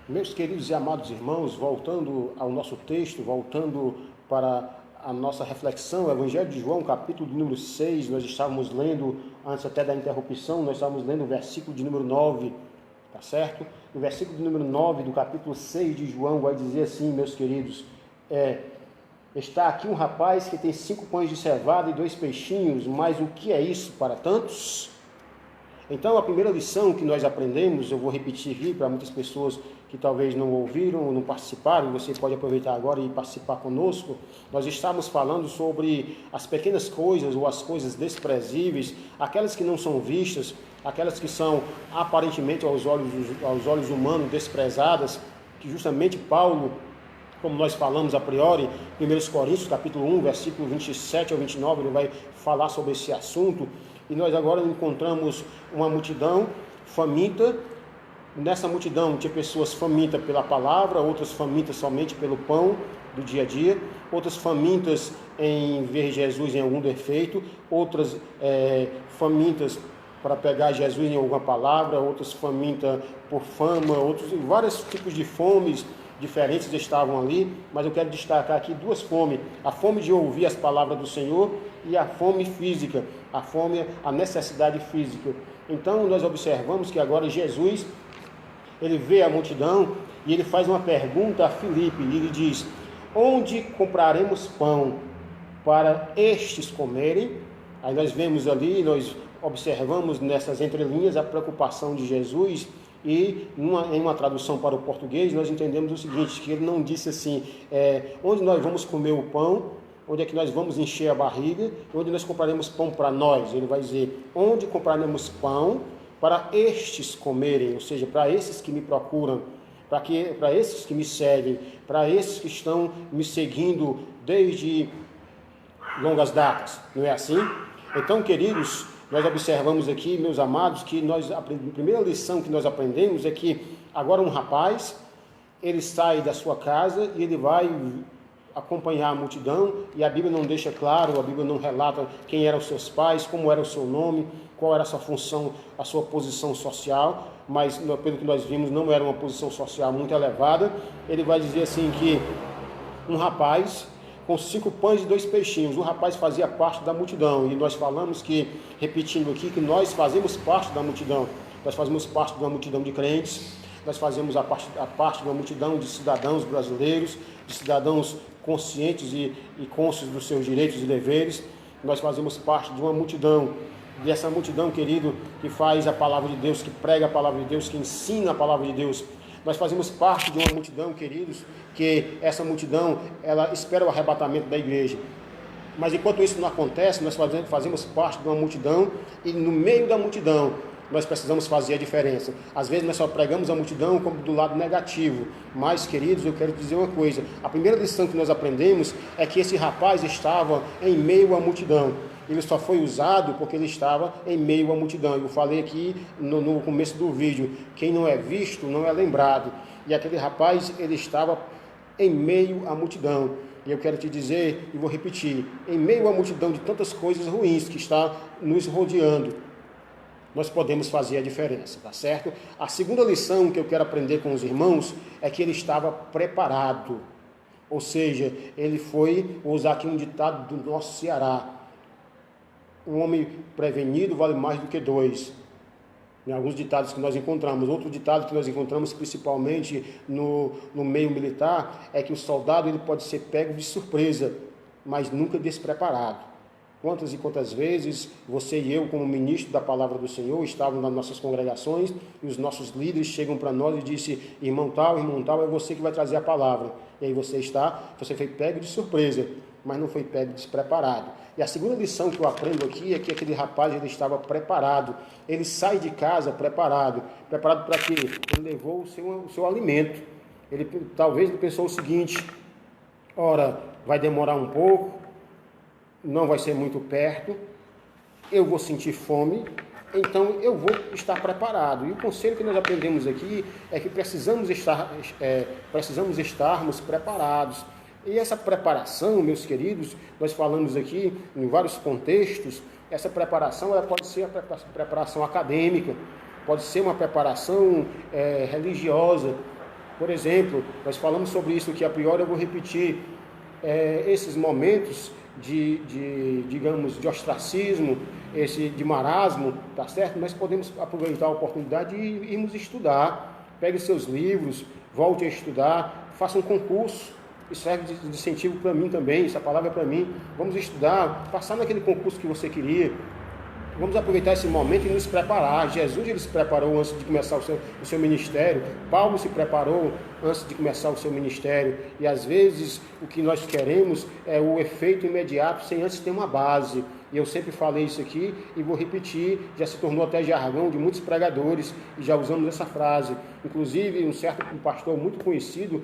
Meus queridos e amados irmãos, voltando ao nosso texto, voltando para a nossa reflexão, o Evangelho de João, capítulo de número 6, nós estávamos lendo, antes até da interrupção, nós estávamos lendo o versículo de número 9, tá certo? O versículo de número 9 do capítulo 6 de João vai dizer assim, meus queridos, está aqui um rapaz que tem 5 pães de cevada e 2 peixinhos, mas o que é isso para tantos? Então, a primeira lição que nós aprendemos, eu vou repetir aqui para muitas pessoas que talvez não ouviram ou não participaram, você pode aproveitar agora e participar conosco. Nós estamos falando sobre as pequenas coisas ou as coisas desprezíveis, aquelas que não são vistas, aquelas que são aparentemente aos olhos humanos desprezadas, que justamente Paulo, como nós falamos a priori, 1 Coríntios capítulo 1, versículo 27 ao 29, ele vai falar sobre esse assunto. E nós agora encontramos uma multidão faminta. Nessa multidão tinha pessoas famintas pela palavra, outras famintas somente pelo pão do dia a dia, outras famintas em ver Jesus em algum defeito, outras famintas para pegar Jesus em alguma palavra, outras famintas por fama, outros, vários tipos de fomes diferentes estavam ali, mas eu quero destacar aqui 2 fomes: a fome de ouvir as palavras do Senhor e a fome física, a necessidade física. Então nós observamos que agora Jesus, ele vê a multidão e ele faz uma pergunta a Filipe, e ele diz: onde compraremos pão para estes comerem? Aí nós vemos ali, nós observamos nessas entrelinhas a preocupação de Jesus. E em uma tradução para o português, nós entendemos o seguinte, que ele não disse assim, onde nós vamos comer o pão, onde é que nós vamos encher a barriga, onde nós compraremos pão para nós. Ele vai dizer, onde compraremos pão para estes comerem, ou seja, para esses que me procuram, para esses que me seguem, para esses que estão me seguindo desde longas datas, não é assim? Então, queridos, nós observamos aqui, meus amados, que a primeira lição que nós aprendemos é que agora um rapaz, ele sai da sua casa e ele vai acompanhar a multidão, e a Bíblia não deixa claro, a Bíblia não relata quem eram os seus pais, como era o seu nome, qual era a sua função, a sua posição social, mas pelo que nós vimos não era uma posição social muito elevada. Ele vai dizer assim que um rapaz com 5 pães e 2 peixinhos. O rapaz fazia parte da multidão. E nós falamos que, repetindo aqui, que nós fazemos parte da multidão. Nós fazemos parte de uma multidão de crentes. Nós fazemos a parte de uma multidão de cidadãos brasileiros, de cidadãos conscientes e cônscios dos seus direitos e deveres. Nós fazemos parte de uma multidão, dessa multidão, querido, que faz a palavra de Deus, que prega a palavra de Deus, que ensina a palavra de Deus. Nós fazemos parte de uma multidão, queridos, que essa multidão, ela espera o arrebatamento da igreja. Mas enquanto isso não acontece, nós fazemos parte de uma multidão, e no meio da multidão, nós precisamos fazer a diferença. Às vezes nós só pregamos a multidão como do lado negativo. Mas, queridos, eu quero dizer uma coisa. A primeira lição que nós aprendemos é que esse rapaz estava em meio à multidão. Ele só foi usado porque ele estava em meio à multidão. Eu falei aqui no começo do vídeo, quem não é visto não é lembrado. E aquele rapaz, ele estava em meio à multidão. E eu quero te dizer, e vou repetir, em meio à multidão de tantas coisas ruins que está nos rodeando, nós podemos fazer a diferença, tá certo? A segunda lição que eu quero aprender com os irmãos é que ele estava preparado. Ou seja, ele foi, vou usar aqui um ditado do nosso Ceará: um homem prevenido vale mais do que 2. Em alguns ditados que nós encontramos. Outro ditado que nós encontramos principalmente no meio militar é que o soldado ele pode ser pego de surpresa, mas nunca despreparado. Quantas e quantas vezes você e eu, como ministro da palavra do Senhor, estávamos nas nossas congregações e os nossos líderes chegam para nós e dizem: irmão tal, é você que vai trazer a palavra. E aí você foi pego de surpresa, mas não foi pego despreparado. E a segunda lição que eu aprendo aqui é que aquele rapaz ele estava preparado. Ele sai de casa preparado. Preparado para quê? Ele levou o seu alimento. Talvez ele pensou o seguinte: ora, vai demorar um pouco, não vai ser muito perto, eu vou sentir fome, então eu vou estar preparado. E o conselho que nós aprendemos aqui é que precisamos estarmos preparados. E essa preparação, meus queridos, nós falamos aqui em vários contextos, essa preparação ela pode ser a preparação acadêmica, pode ser uma preparação religiosa, Por exemplo, nós falamos sobre isso que a priori eu vou repetir, esses momentos digamos, de ostracismo, de marasmo, tá certo? Nós podemos aproveitar a oportunidade e irmos estudar. Pegue seus livros, volte a estudar, faça um concurso. Isso serve de incentivo para mim também, essa palavra é para mim. Vamos estudar, passar naquele concurso que você queria. Vamos aproveitar esse momento e nos preparar. Jesus, ele se preparou antes de começar o seu ministério. Paulo se preparou antes de começar o seu ministério. E às vezes o que nós queremos é o efeito imediato sem antes ter uma base. E eu sempre falei isso aqui e vou repetir. Já se tornou até jargão de muitos pregadores e já usamos essa frase. Inclusive um pastor muito conhecido,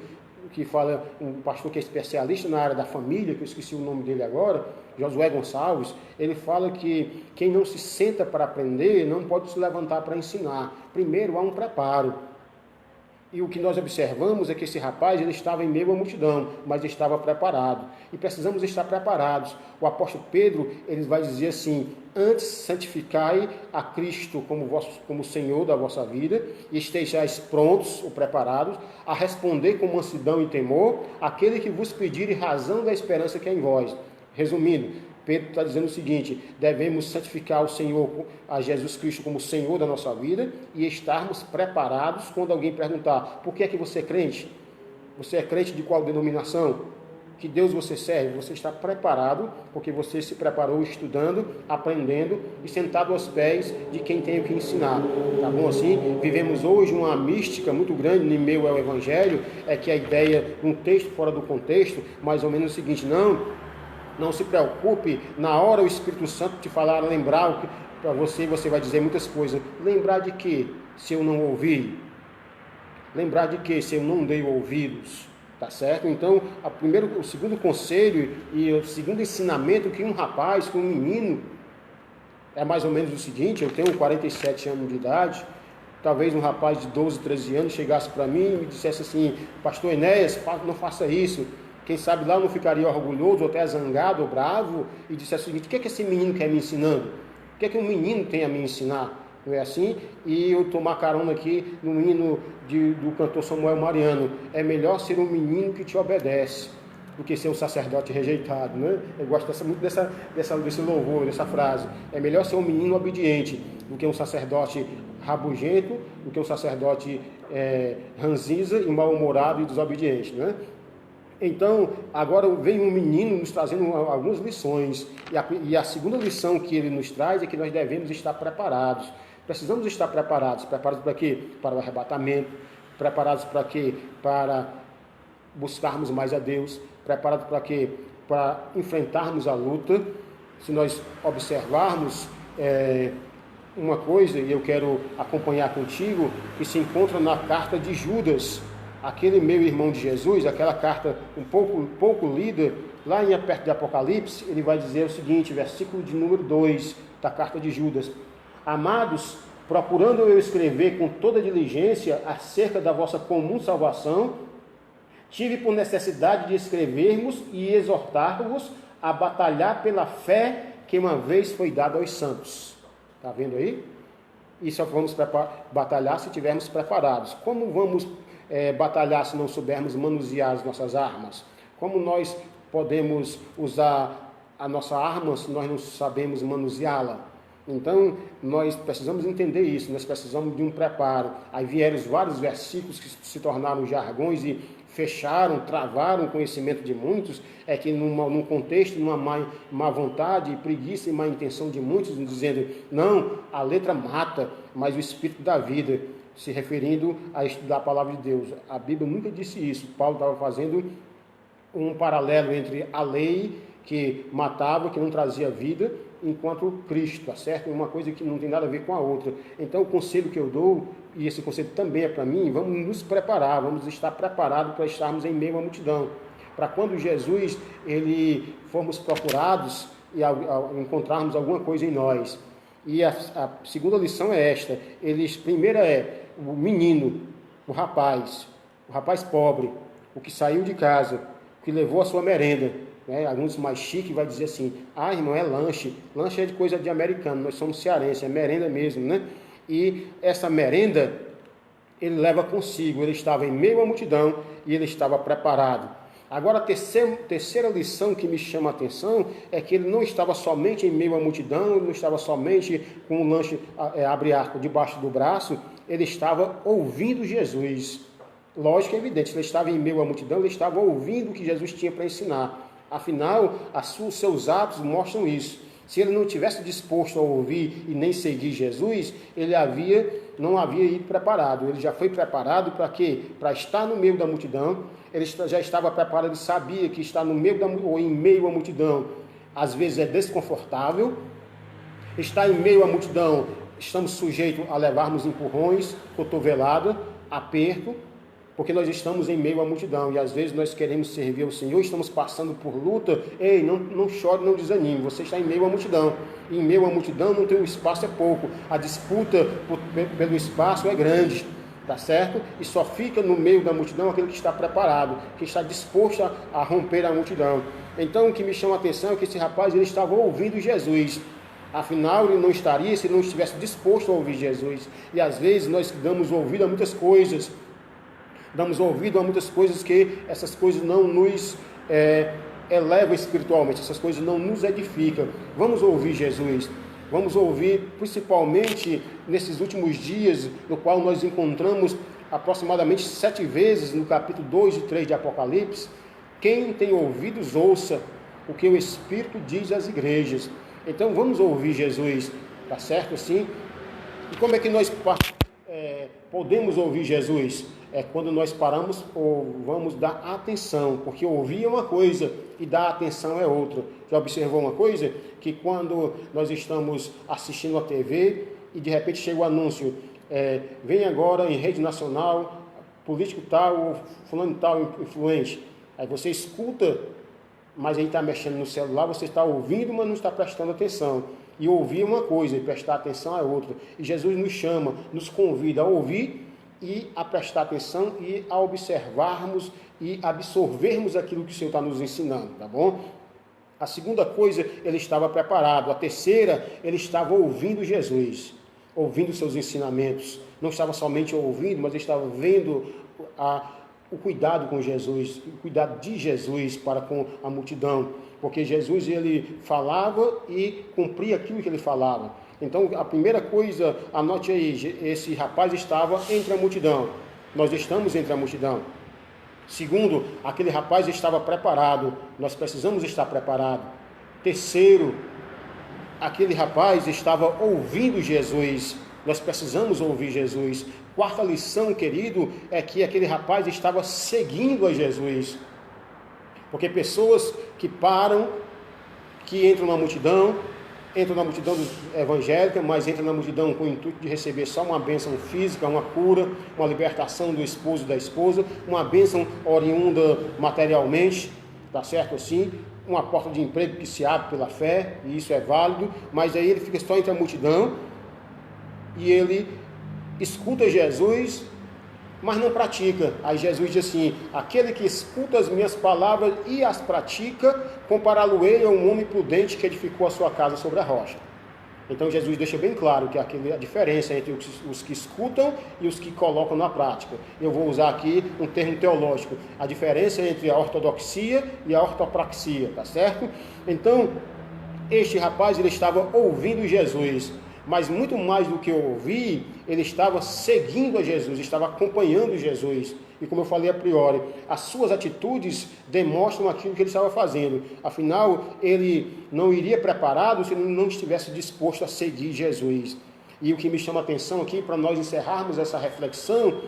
que fala, um pastor que é especialista na área da família, que eu esqueci o nome dele agora, Josué Gonçalves, ele fala que quem não se senta para aprender não pode se levantar para ensinar. Primeiro há um preparo. E o que nós observamos é que esse rapaz, ele estava em meio à multidão, mas estava preparado. E precisamos estar preparados. O apóstolo Pedro, ele vai dizer assim: antes santificai a Cristo como Senhor da vossa vida, e estejais prontos ou preparados a responder com mansidão e temor aquele que vos pedir razão da esperança que é em vós. Resumindo, Pedro está dizendo o seguinte: devemos santificar o Senhor, a Jesus Cristo, como Senhor da nossa vida e estarmos preparados quando alguém perguntar: por que é que você é crente? Você é crente de qual denominação? Que Deus você serve? Você está preparado porque você se preparou estudando, aprendendo e sentado aos pés de quem tem o que ensinar. Tá bom assim? Vivemos hoje uma mística muito grande em meio ao Evangelho, é que a ideia, um texto fora do contexto, mais ou menos o seguinte: não se preocupe, na hora o Espírito Santo te falar, lembrar para você vai dizer muitas coisas. Lembrar de quê? Se eu não ouvi? Lembrar de quê? Se eu não dei ouvidos? Tá certo? Então, o segundo conselho e o segundo ensinamento que um rapaz, que um menino, é mais ou menos o seguinte: eu tenho 47 anos de idade, talvez um rapaz de 12, 13 anos chegasse para mim e me dissesse assim: pastor Enéas, não faça isso. Quem sabe lá eu não ficaria orgulhoso, ou até zangado, ou bravo, e dissesse o seguinte: o que é que esse menino quer me ensinando? O que é que um menino tem a me ensinar? Não é assim? E eu tomar carona aqui no hino do cantor Samuel Mariano: é melhor ser um menino que te obedece do que ser um sacerdote rejeitado, né? Eu gosto muito desse louvor, dessa frase. É melhor ser um menino obediente do que um sacerdote rabugento, do que um sacerdote ranzinza e mal-humorado e desobediente, né? Então, agora vem um menino nos trazendo algumas lições. E a segunda lição que ele nos traz é que nós devemos estar preparados. Precisamos estar preparados. Preparados para quê? Para o arrebatamento. Preparados para quê? Para buscarmos mais a Deus. Preparados para quê? Para enfrentarmos a luta. Se nós observarmos uma coisa, e eu quero acompanhar contigo, que se encontra na carta de Judas, aquele meu irmão de Jesus, aquela carta um pouco lida, lá perto de Apocalipse, ele vai dizer o seguinte, versículo de número 2 da carta de Judas: amados, procurando eu escrever com toda diligência acerca da vossa comum salvação, tive por necessidade de escrevermos e exortar-vos a batalhar pela fé que uma vez foi dada aos santos. Está vendo aí? E só vamos batalhar se estivermos preparados. Como vamos batalhar se não soubermos manusear as nossas armas? Como nós podemos usar a nossa arma se nós não sabemos manuseá-la? Então, nós precisamos entender isso, nós precisamos de um preparo. Aí vieram vários versículos que se tornaram jargões e fecharam, travaram o conhecimento de muitos, que num contexto, numa má vontade, preguiça e má intenção de muitos, dizendo: não, a letra mata, mas o espírito dá vida, se referindo a estudar a palavra de Deus. A Bíblia nunca disse isso. Paulo estava fazendo um paralelo entre a lei, que matava, que não trazia vida, enquanto Cristo, tá certo? Uma coisa que não tem nada a ver com a outra. Então, o conselho que eu dou, e esse conselho também é para mim, vamos nos preparar, vamos estar preparados para estarmos em meio à multidão. Para quando Jesus, formos procurados e encontrarmos alguma coisa em nós. E a segunda lição é esta: primeira é o menino, o rapaz pobre, o que saiu de casa, que levou a sua merenda. Alguns mais chiques vai dizer assim: ah, irmão, é lanche é de coisa de americano, nós somos cearenses, é merenda mesmo, né? E essa merenda, ele leva consigo, ele estava em meio à multidão e ele estava preparado. Agora, a terceira lição que me chama a atenção é que ele não estava somente em meio à multidão, ele não estava somente com um lanche, abre arco, debaixo do braço, ele estava ouvindo Jesus. Lógico, é evidente, ele estava em meio à multidão, ele estava ouvindo o que Jesus tinha para ensinar. Afinal, os seus atos mostram isso. Se ele não tivesse disposto a ouvir e nem seguir Jesus, ele não havia ido preparado. Ele já foi preparado para quê? Para estar no meio da multidão. Ele já estava preparado, ele sabia que estar no meio ou em meio à multidão, às vezes é desconfortável. Estar em meio à multidão, estamos sujeitos a levarmos empurrões, cotovelada, aperto, porque nós estamos em meio à multidão e às vezes nós queremos servir ao Senhor, estamos passando por luta. Ei, não chore, não desanime, você está em meio à multidão. E em meio à multidão não tem, o espaço é pouco, a disputa pelo espaço é grande, tá certo? E só fica no meio da multidão aquele que está preparado, que está disposto a romper a multidão. Então o que me chama a atenção é que esse rapaz, ele estava ouvindo Jesus. Afinal, ele não estaria se ele não estivesse disposto a ouvir Jesus. E às vezes nós damos ouvido a muitas coisas, que essas coisas não nos elevam espiritualmente, essas coisas não nos edificam. Vamos ouvir Jesus, vamos ouvir principalmente nesses últimos dias, no qual nós encontramos aproximadamente 7 vezes no capítulo 2 e 3 de Apocalipse. Quem tem ouvidos, ouça o que o Espírito diz às igrejas. Então vamos ouvir Jesus, tá certo assim? E como é que nós podemos ouvir Jesus? É quando nós paramos ou vamos dar atenção, porque ouvir é uma coisa e dar atenção é outra. Já observou uma coisa? Que quando nós estamos assistindo a TV e de repente chega o anúncio, vem agora em rede nacional, político tal, fulano tal, influente. Aí você escuta, mas aí está mexendo no celular, você está ouvindo, mas não está prestando atenção. E ouvir é uma coisa e prestar atenção é outra. E Jesus nos chama, nos convida a ouvir e a prestar atenção e a observarmos e absorvermos aquilo que o Senhor está nos ensinando, tá bom? A segunda coisa, ele estava preparado. A terceira, ele estava ouvindo Jesus, ouvindo seus ensinamentos. Não estava somente ouvindo, mas ele estava vendo o cuidado com Jesus, o cuidado de Jesus para com a multidão. Porque Jesus, ele falava e cumpria aquilo que ele falava. Então, a primeira coisa, anote aí, esse rapaz estava entre a multidão. Nós estamos entre a multidão. Segundo, aquele rapaz estava preparado. Nós precisamos estar preparados. Terceiro, aquele rapaz estava ouvindo Jesus. Nós precisamos ouvir Jesus. Quarta lição, querido, é que aquele rapaz estava seguindo a Jesus. Porque pessoas que param, que entram na multidão evangélica, mas entram na multidão com o intuito de receber só uma bênção física, uma cura, uma libertação do esposo e da esposa, uma bênção oriunda materialmente, tá certo assim? Uma porta de emprego que se abre pela fé, e isso é válido, mas aí ele fica só entre a multidão, e ele escuta Jesus, mas não pratica. Aí Jesus diz assim, aquele que escuta as minhas palavras e as pratica, compará-lo-ei a um homem prudente que edificou a sua casa sobre a rocha. Então Jesus deixa bem claro que a diferença entre os que escutam e os que colocam na prática. Eu vou usar aqui um termo teológico, a diferença entre a ortodoxia e a ortopraxia, tá certo? Então, este rapaz, ele estava ouvindo Jesus, mas muito mais do que ouvir, ele estava seguindo a Jesus, estava acompanhando Jesus. E como eu falei a priori, as suas atitudes demonstram aquilo que ele estava fazendo. Afinal, ele não iria preparado se ele não estivesse disposto a seguir Jesus. E o que me chama a atenção aqui, para nós encerrarmos essa reflexão,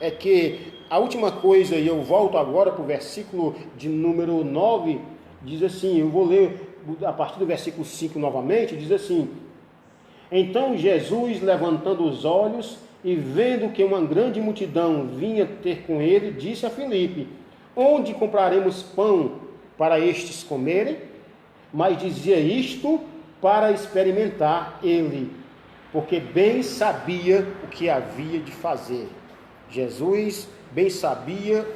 é que a última coisa, e eu volto agora para o versículo de número 9, diz assim, eu vou ler a partir do versículo 5 novamente, diz assim: então Jesus, levantando os olhos e vendo que uma grande multidão vinha ter com ele, disse a Filipe: onde compraremos pão para estes comerem? Mas dizia isto para experimentar ele, porque bem sabia o que havia de fazer. Jesus bem sabia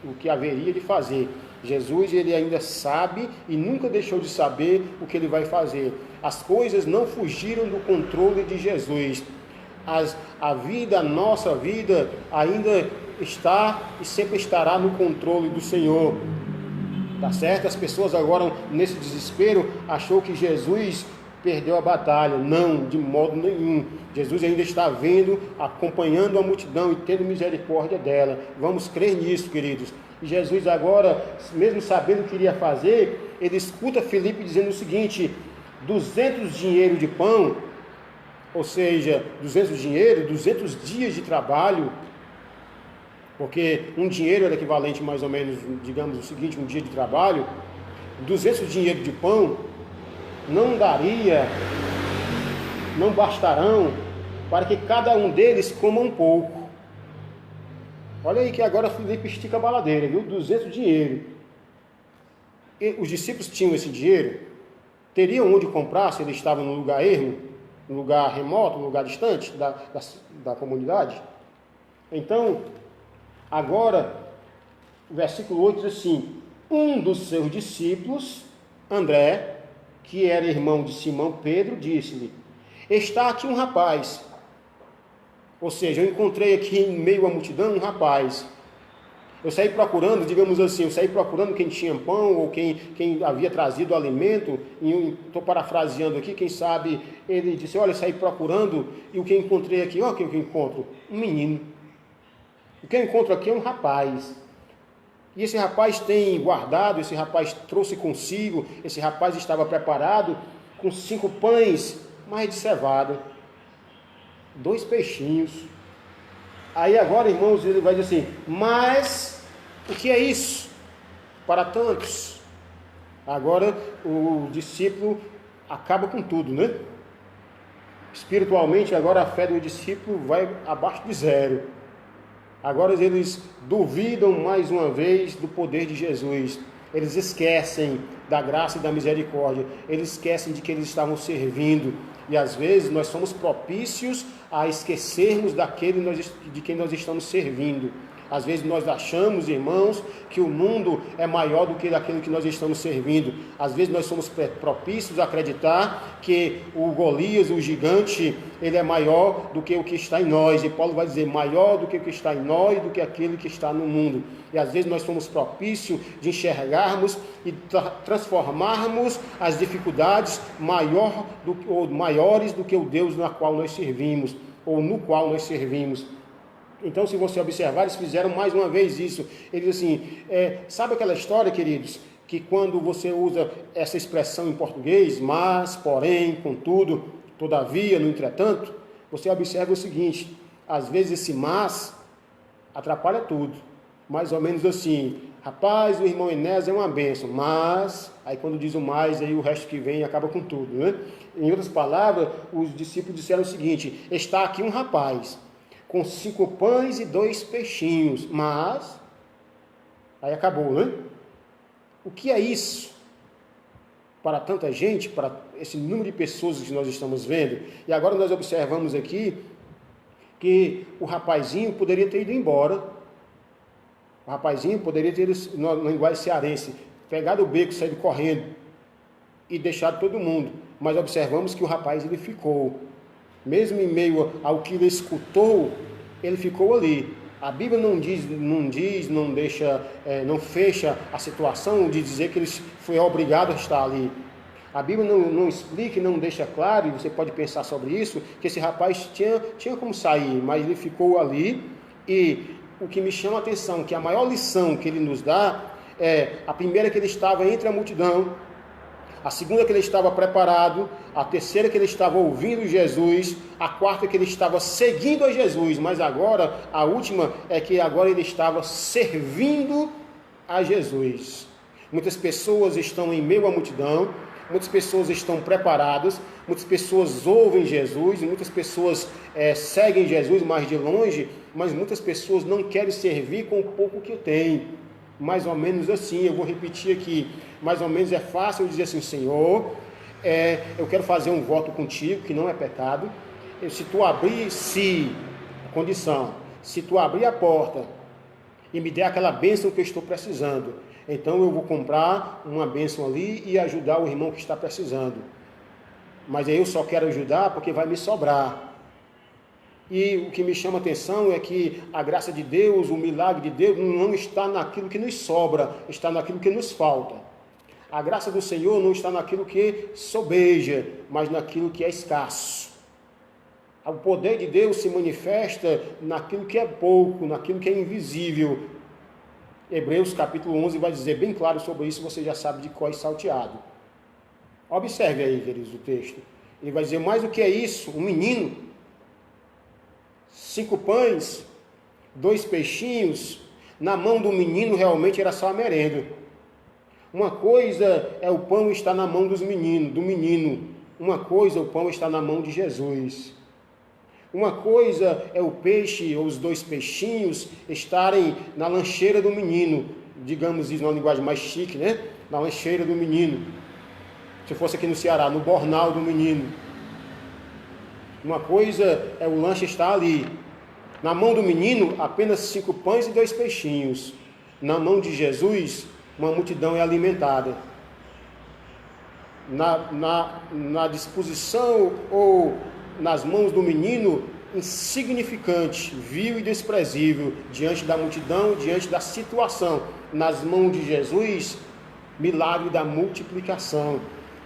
o que haveria de fazer. Jesus, ele ainda sabe e nunca deixou de saber o que ele vai fazer. As coisas não fugiram do controle de Jesus. a vida, a nossa vida, ainda está e sempre estará no controle do Senhor. Tá certo? As pessoas agora, nesse desespero, achou que Jesus perdeu a batalha. Não, de modo nenhum. Jesus ainda está vendo, acompanhando a multidão e tendo misericórdia dela. Vamos crer nisso, queridos. E Jesus agora, mesmo sabendo o que iria fazer, ele escuta Filipe dizendo o seguinte: 200 dinheiro de pão, ou seja, 200 dinheiro, 200 dias de trabalho, porque um dinheiro era equivalente mais ou menos, digamos o seguinte, um dia de trabalho. 200 dinheiro de pão não daria, não bastarão para que cada um deles coma um pouco. Olha aí que agora Filipe estica a baladeira, viu? 200 dinheiro. E os discípulos tinham esse dinheiro? Teriam onde comprar se eles estavam num lugar ermo, num lugar remoto, num lugar distante da comunidade? Então, agora, o versículo 8 diz assim: um dos seus discípulos, André, que era irmão de Simão Pedro, disse-lhe: está aqui um rapaz. Ou seja, eu encontrei aqui em meio à multidão um rapaz. Eu saí procurando, digamos assim, eu saí procurando quem tinha pão ou quem havia trazido alimento. Estou parafraseando aqui, quem sabe ele disse: olha, eu saí procurando e o que eu encontrei aqui, olha o que eu encontro, um menino. O que eu encontro aqui é um rapaz. E esse rapaz tem guardado, esse rapaz trouxe consigo, esse rapaz estava preparado com 5 pães, mais de cevada, 2 peixinhos. Aí agora, irmãos, ele vai dizer assim: mas o que é isso para tantos? Agora o discípulo acaba com tudo, né? Espiritualmente, agora a fé do discípulo vai abaixo de zero. Agora eles duvidam mais uma vez do poder de Jesus. Eles esquecem da graça e da misericórdia. Eles esquecem de que eles estavam servindo. E às vezes nós somos propícios a esquecermos de quem nós estamos servindo. Às vezes nós achamos, irmãos, que o mundo é maior do que aquele que nós estamos servindo. Às vezes nós somos propícios a acreditar que o Golias, o gigante, ele é maior do que o que está em nós. E Paulo vai dizer: maior do que o que está em nós, do que aquele que está no mundo. E às vezes nós somos propícios de enxergarmos e transformarmos as dificuldades maiores do que o Deus na qual nós servimos, ou no qual nós servimos. Então, se você observar, eles fizeram mais uma vez isso. Eles assim, sabe aquela história, queridos, que quando você usa essa expressão em português, mas, porém, contudo, todavia, no entretanto, você observa o seguinte: às vezes esse mas atrapalha tudo. Mais ou menos assim: rapaz, o irmão Enéas é uma bênção, mas, aí quando diz o mais, aí o resto que vem acaba com tudo, né? Em outras palavras, os discípulos disseram o seguinte: está aqui um rapaz com 5 pães e 2 peixinhos, mas, aí acabou, né? O que é isso para tanta gente, para esse número de pessoas que nós estamos vendo? E agora nós observamos aqui que o rapazinho poderia ter ido embora. O rapazinho poderia ter, na linguagem cearense, pegado o beco, saído correndo e deixado todo mundo. Mas observamos que o rapaz ele ficou. Mesmo em meio ao que ele escutou, ele ficou ali. A Bíblia não fecha a situação de dizer que ele foi obrigado a estar ali. A Bíblia não explica e não deixa claro, e você pode pensar sobre isso, que esse rapaz tinha como sair, mas ele ficou ali. E o que me chama a atenção, que a maior lição que ele nos dá é: a primeira, que ele estava entre a multidão; a segunda, que ele estava preparado; a terceira, que ele estava ouvindo Jesus; a quarta, que ele estava seguindo a Jesus; mas agora, a última, é que agora ele estava servindo a Jesus. Muitas pessoas estão em meio à multidão, muitas pessoas estão preparadas, muitas pessoas ouvem Jesus, muitas pessoas seguem Jesus mais de longe, mas muitas pessoas não querem servir com o pouco que tem. Mais ou menos assim, eu vou repetir aqui, mais ou menos é fácil eu dizer assim: Senhor, eu quero fazer um voto contigo, que não é pecado. Se tu abrir a porta e me der aquela bênção que eu estou precisando, então eu vou comprar uma bênção ali e ajudar o irmão que está precisando. Mas aí eu só quero ajudar porque vai me sobrar. E o que me chama a atenção é que a graça de Deus, o milagre de Deus, não está naquilo que nos sobra, está naquilo que nos falta. A graça do Senhor não está naquilo que sobeja, mas naquilo que é escasso. O poder de Deus se manifesta naquilo que é pouco, naquilo que é invisível. Hebreus capítulo 11 vai dizer bem claro sobre isso, você já sabe de cor e salteado. Observe aí, queridos, o texto. Ele vai dizer, mais do que é isso, um menino, 5 pães, 2 peixinhos, na mão do menino realmente era só a merenda. Uma coisa é o pão estar na mão do menino. Uma coisa, o pão está na mão de Jesus. Uma coisa é o peixe ou os 2 peixinhos estarem na lancheira do menino, digamos isso numa linguagem mais chique, né? Na lancheira do menino. Se fosse aqui no Ceará, no bornal do menino. Uma coisa é o lanche estar ali. Na mão do menino, apenas 5 pães e 2 peixinhos. Na mão de Jesus, uma multidão é alimentada. Na disposição ou nas mãos do menino, insignificante, vil e desprezível, diante da multidão, diante da situação. Nas mãos de Jesus, milagre da multiplicação.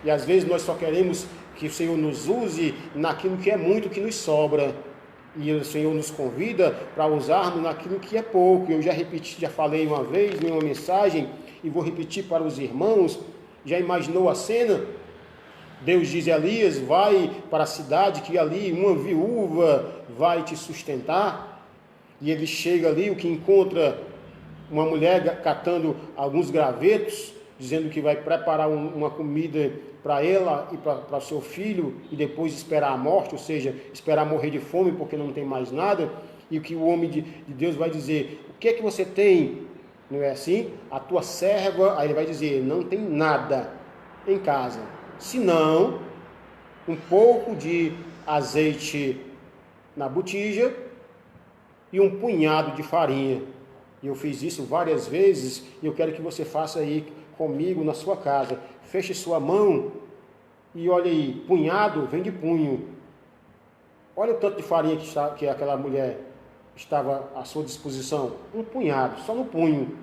E às vezes nós só queremos que o Senhor nos use naquilo que é muito, que nos sobra. E o Senhor nos convida para usarmos naquilo que é pouco. Eu já falei uma vez em uma mensagem, e vou repetir para os irmãos. Já imaginou a cena? Deus diz a Elias, vai para a cidade, que ali uma viúva vai te sustentar. E ele chega ali, o que encontra uma mulher catando alguns gravetos, dizendo que vai preparar uma comida para ela e para o seu filho, e depois esperar a morte, ou seja, esperar morrer de fome, porque não tem mais nada. E o que o homem de Deus vai dizer, o que é que você tem? Não é assim? A tua serva, aí ele vai dizer, não tem nada em casa, senão um pouco de azeite na botija e um punhado de farinha. E eu fiz isso várias vezes, e eu quero que você faça aí comigo na sua casa. Feche sua mão e olha aí, punhado vem de punho. Olha o tanto de farinha que aquela mulher estava à sua disposição. Um punhado, só no punho.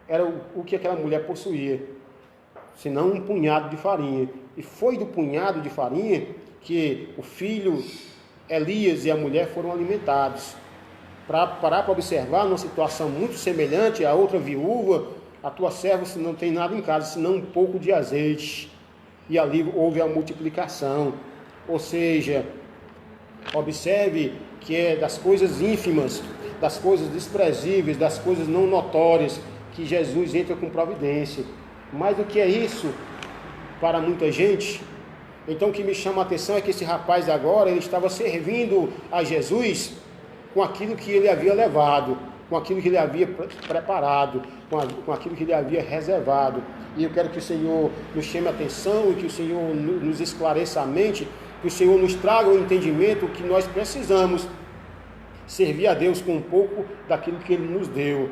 Era o que aquela mulher possuía, senão um punhado de farinha. E foi do punhado de farinha que o filho Elias e a mulher foram alimentados. Para parar para observar, numa situação muito semelhante à outra viúva, a tua serva não tem nada em casa, senão um pouco de azeite. E ali houve a multiplicação. Ou seja, observe que é das coisas ínfimas, das coisas desprezíveis, das coisas não notórias, que Jesus entra com providência. Mais do que é isso, para muita gente. Então o que me chama a atenção é que esse rapaz agora, ele estava servindo a Jesus com aquilo que ele havia levado, com aquilo que ele havia preparado, com aquilo que ele havia reservado. E eu quero que o Senhor nos chame a atenção e que o Senhor nos esclareça a mente, que o Senhor nos traga o entendimento que nós precisamos servir a Deus com um pouco daquilo que Ele nos deu.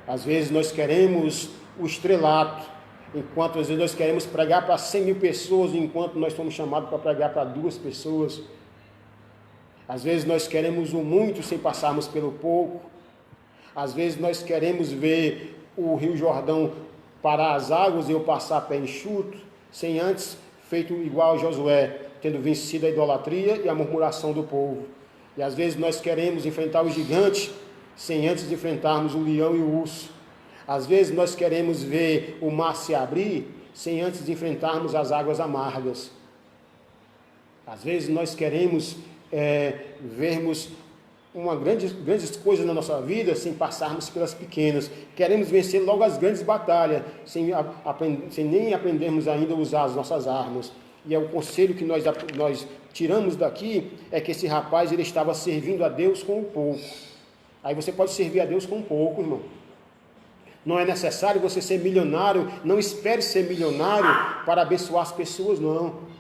Às vezes nós queremos o estrelato, enquanto às vezes nós queremos pregar para 100.000 pessoas, enquanto nós somos chamados para pregar para 2 pessoas. Às vezes nós queremos o muito sem passarmos pelo pouco. Às vezes nós queremos ver o Rio Jordão parar as águas e eu passar pé enxuto, sem antes feito igual a Josué, tendo vencido a idolatria e a murmuração do povo. E às vezes nós queremos enfrentar o gigante sem antes enfrentarmos o leão e o urso. Às vezes nós queremos ver o mar se abrir sem antes enfrentarmos as águas amargas. Às vezes nós queremos vermos grandes coisas na nossa vida sem passarmos pelas pequenas. Queremos vencer logo as grandes batalhas sem nem aprendermos ainda a usar as nossas armas. E é o conselho que nós tiramos daqui, é que esse rapaz ele estava servindo a Deus com o pouco. Aí você pode servir a Deus com pouco, irmão. Não é necessário você ser milionário, não espere ser milionário para abençoar as pessoas, não.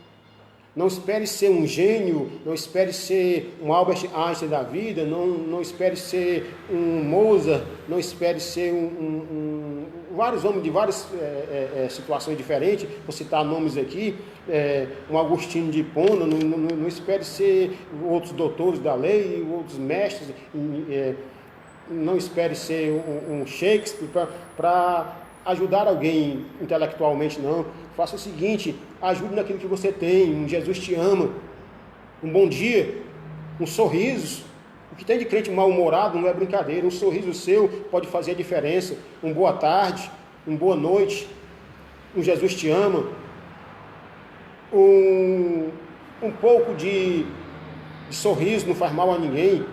Não espere ser um gênio, não espere ser um Albert Einstein da vida, não espere ser um Mozart, não espere ser um vários homens de várias situações diferentes, vou citar nomes aqui, um Agostinho de Hipona, não espere ser outros doutores da lei, outros mestres, não espere ser um Shakespeare para ajudar alguém intelectualmente, não. Faça o seguinte, ajude naquilo que você tem, um Jesus te ama, um bom dia, um sorriso. O que tem de crente mal-humorado não é brincadeira, um sorriso seu pode fazer a diferença, uma boa tarde, uma boa noite, um Jesus te ama, um pouco de sorriso não faz mal a ninguém,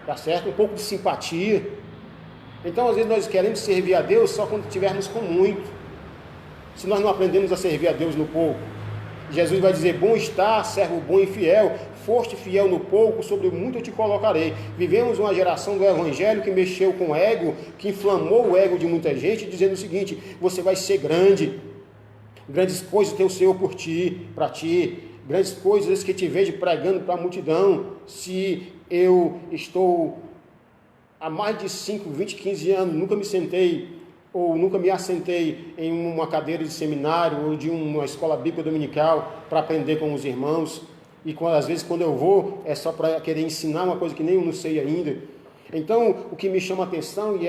tá certo? Um pouco de simpatia. Então, às vezes, nós queremos servir a Deus só quando tivermos com muito. Se nós não aprendemos a servir a Deus no pouco, Jesus vai dizer, bom está, servo bom e fiel, foste fiel no pouco, sobre o muito eu te colocarei. Vivemos uma geração do Evangelho que mexeu com o ego, que inflamou o ego de muita gente, dizendo o seguinte, você vai ser grande, grandes coisas tem o Senhor por ti, para ti, grandes coisas que te vejo pregando para a multidão. Se eu estou há mais de 5, 20, 15 anos, nunca me sentei ou nunca me assentei em uma cadeira de seminário ou de uma escola bíblica dominical para aprender com os irmãos, e às vezes quando eu vou é só para querer ensinar uma coisa que nem eu não sei ainda. Então, o que me chama a atenção, e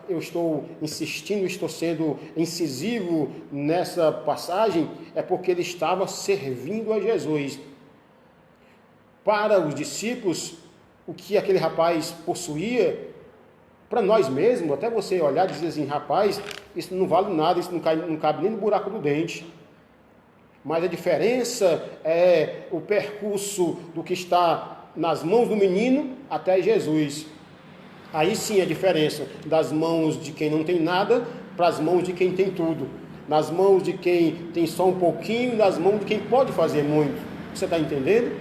eu estou insistindo, estou sendo incisivo nessa passagem, é porque ele estava servindo a Jesus. Para os discípulos, o que aquele rapaz possuía, para nós mesmos, até você olhar e dizer assim, rapaz, isso não vale nada, isso não cabe nem no buraco do dente. Mas a diferença é o percurso do que está nas mãos do menino até Jesus. Aí sim a diferença das mãos de quem não tem nada para as mãos de quem tem tudo. Nas mãos de quem tem só um pouquinho e nas mãos de quem pode fazer muito. Você está entendendo?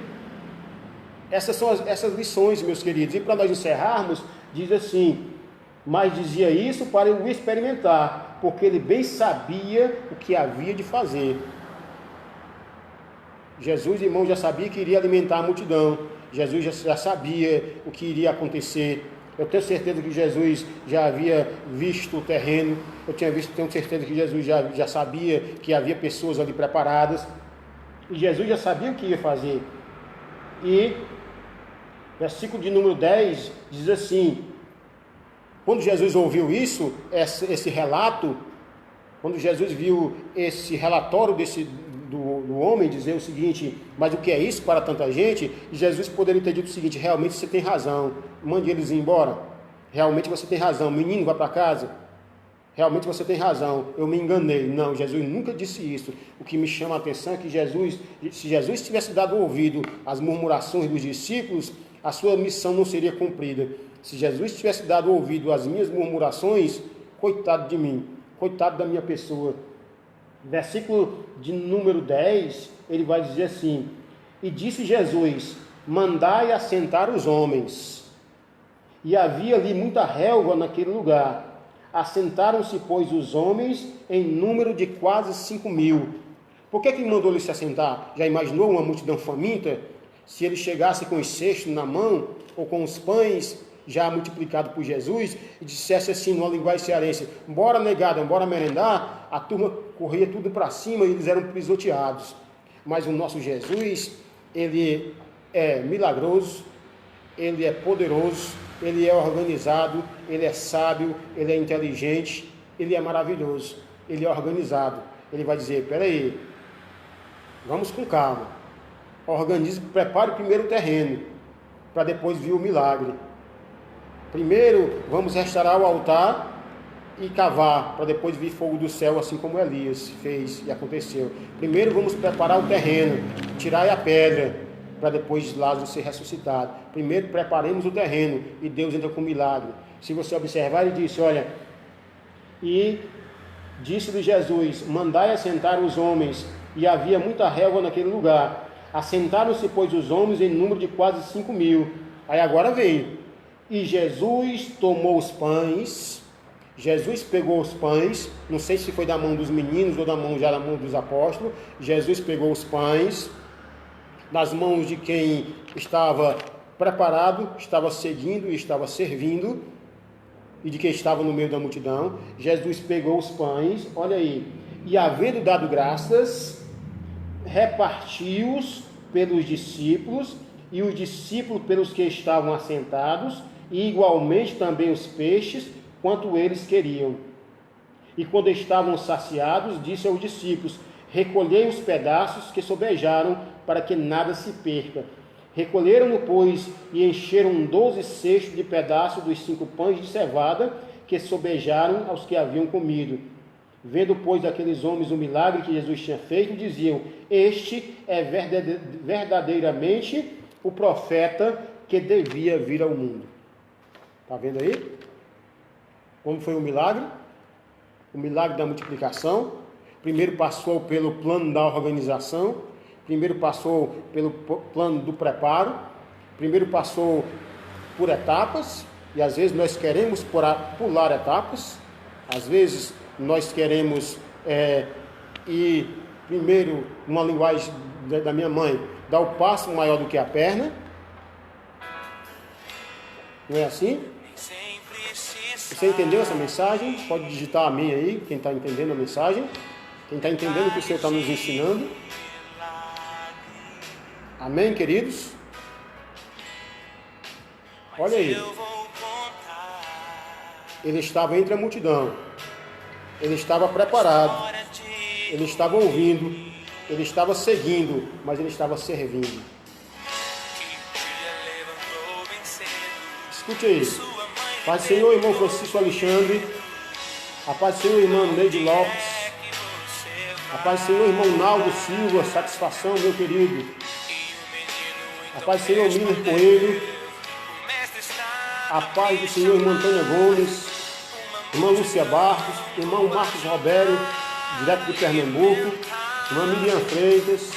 Essas são essas lições, meus queridos. E para nós encerrarmos, diz assim, mas dizia isso para o experimentar, porque ele bem sabia o que havia de fazer. Jesus, irmão, já sabia que iria alimentar a multidão. Jesus já sabia o que iria acontecer. Eu tenho certeza que Jesus já havia visto o terreno. Tenho certeza que Jesus já sabia que havia pessoas ali preparadas. E Jesus já sabia o que ia fazer. E versículo de número 10 diz assim, quando Jesus ouviu isso, esse relato, quando Jesus viu esse relatório do homem dizer o seguinte, mas o que é isso para tanta gente? Jesus poderia ter dito o seguinte, realmente você tem razão, mande eles ir embora, realmente você tem razão, menino, vai para casa, realmente você tem razão, eu me enganei. Não, Jesus nunca disse isso. O que me chama a atenção é que se Jesus tivesse dado ouvido às murmurações dos discípulos, a sua missão não seria cumprida. Se Jesus tivesse dado ouvido às minhas murmurações, coitado de mim, coitado da minha pessoa. Versículo de número 10, ele vai dizer assim, e disse Jesus, mandai assentar os homens. E havia ali muita relva naquele lugar. Assentaram-se, pois, os homens em número de quase 5.000. Por que ele mandou eles se assentar? Já imaginou uma multidão faminta? Se ele chegasse com os cestos na mão, ou com os pães já multiplicado por Jesus, e dissesse assim, numa linguagem cearense, bora negada, bora merendar, a turma corria tudo para cima e eles eram pisoteados. Mas o nosso Jesus, ele é milagroso, ele é poderoso, ele é organizado, ele é sábio, ele é inteligente, ele é maravilhoso, ele é organizado. Ele vai dizer, peraí, vamos com calma, organize, prepare primeiro o terreno, para depois vir o milagre. Primeiro vamos restaurar o altar e cavar, para depois vir fogo do céu, assim como Elias fez e aconteceu. Primeiro vamos preparar o terreno, tirar a pedra, para depois Lázaro ser ressuscitado. Primeiro preparemos o terreno e Deus entra com o milagre. Se você observar, ele disse, olha, e disse-lhe Jesus, mandai assentar os homens, e havia muita relva naquele lugar. Assentaram-se, pois, os homens em número de quase 5.000. Aí agora veio. E Jesus tomou os pães, Jesus pegou os pães, não sei se foi da mão dos meninos ou da mão dos apóstolos. Jesus pegou os pães, nas mãos de quem estava preparado, estava seguindo e estava servindo, e de que estavam no meio da multidão, Jesus pegou os pães, olha aí, e havendo dado graças, repartiu-os pelos discípulos, e os discípulos pelos que estavam assentados, e igualmente também os peixes, quanto eles queriam. E quando estavam saciados, disse aos discípulos: recolhei os pedaços que sobejaram, para que nada se perca. Recolheram-no, pois, e encheram 12 cestos de pedaços dos 5 pães de cevada, que sobejaram aos que haviam comido. Vendo, pois, aqueles homens o milagre que Jesus tinha feito, diziam: este é verdadeiramente o profeta que devia vir ao mundo. Está vendo aí? Como foi o milagre? O milagre da multiplicação. Primeiro passou pelo plano da organização. Primeiro passou pelo plano do preparo. Primeiro passou por etapas. E às vezes nós queremos pular etapas. Às vezes nós queremos ir primeiro, numa linguagem da minha mãe, dar o passo maior do que a perna. Não é assim? Você entendeu essa mensagem? Pode digitar amém aí, quem está entendendo a mensagem. Quem está entendendo o que o Senhor está nos ensinando. Amém, queridos? Olha aí. Ele estava entre a multidão. Ele estava preparado. Ele estava ouvindo. Ele estava seguindo. Mas ele estava servindo. Escute aí. Paz do Senhor, irmão Francisco Alexandre. A paz do Senhor, irmão Neide Lopes. A paz do Senhor, irmão Naldo Silva. Satisfação, meu querido. A paz do Senhor, Miller Coelho. A paz do Senhor, irmã Antônia Gomes. Irmã Lúcia Barros. Irmão Marcos Roberto, direto de Pernambuco. Irmã Miriam Freitas.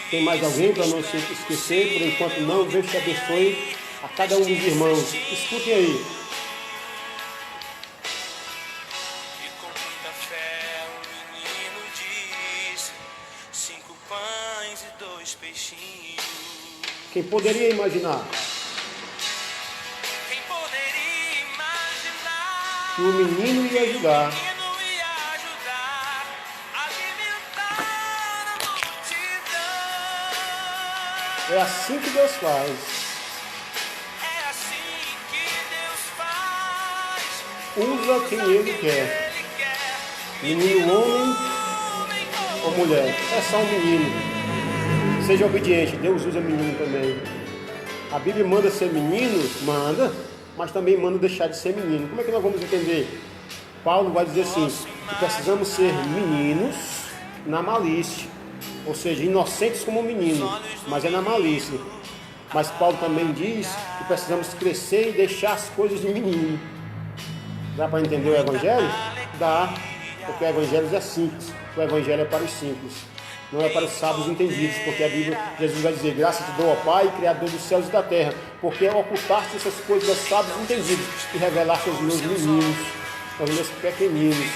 Tem mais alguém para não se esquecer? Por enquanto não. Deus te abençoe a cada um dos irmãos. Escutem aí. E com muita fé o menino diz: 5 pães e 2 peixinhos. Quem poderia imaginar Quem poderia imaginar que o menino ia ajudar que o menino ia ajudar a alimentar a multidão? É assim que Deus faz. É assim que Deus faz. Usa quem Ele quer. Ele quer Menino, homem ou mulher. É só um menino. Seja obediente. Deus usa menino também. A Bíblia manda ser menino? Manda. Mas também manda deixar de ser menino. Como é que nós vamos entender? Paulo vai dizer assim, que precisamos ser meninos na malícia. Ou seja, inocentes como menino. Mas é na malícia. Mas Paulo também diz que precisamos crescer e deixar as coisas de menino. Dá para entender o Evangelho? Dá, porque o Evangelho é simples. O Evangelho é para os simples, não é para os sábios entendidos, porque a Bíblia, Jesus vai dizer: graças te dou, ó Pai, Criador dos céus e da terra, porque ocultaste essas coisas aos sábios entendidos e revelaste aos meus meninos, aos meus pequeninos.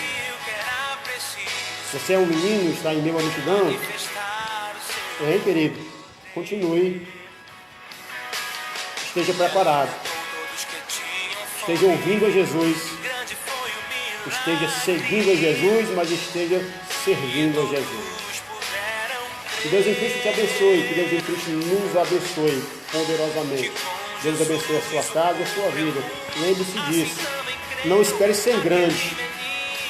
Você é um menino, está em meio à multidão? Hein, querido? Continue. Esteja preparado. Esteja ouvindo a Jesus. Esteja seguindo a Jesus, mas esteja servindo a Jesus. Que Deus em Cristo te abençoe. Que Deus em Cristo nos abençoe poderosamente. Deus abençoe a sua casa e a sua vida. Lembre-se disso. Não espere ser grande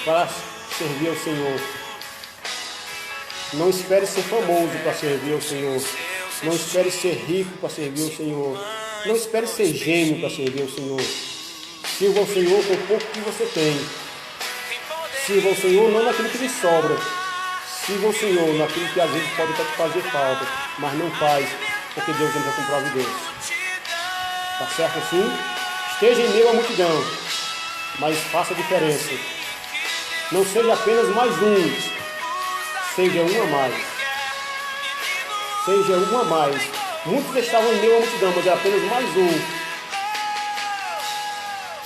para servir ao Senhor. Não espere ser famoso para servir ao Senhor. Não espere ser rico para servir ao Senhor. Não espere ser gênio para servir ao Senhor. Sirva ao Senhor com o pouco que você tem. Sirva ao Senhor não naquilo que lhe sobra. Sirva ao Senhor naquilo que às vezes pode até te fazer falta, mas não faz, porque Deus entra com providência. Tá certo assim? Esteja em meio à multidão, mas faça a diferença. Não seja apenas mais um, seja um a mais. Seja um a mais. Muitos estavam em meio à multidão, mas era apenas mais um.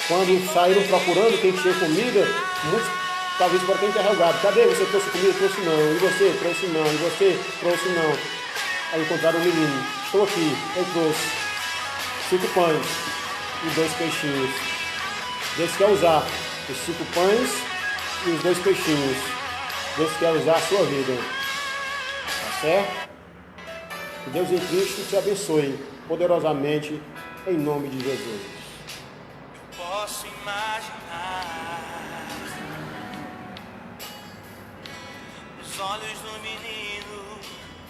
Quando saíram procurando quem tinha comida, muitos talvez para ter interrogado: cadê? Você trouxe comida? Trouxe não. E você? Trouxe não. E você? Trouxe não. Aí encontraram um menino: estou aqui, eu trouxe 5 pães e 2 peixinhos. Deus quer usar os 5 pães e os 2 peixinhos. Deus quer usar a sua vida. Tá certo? Que Deus em Cristo te abençoe poderosamente, em nome de Jesus. Posso imaginar os olhos do menino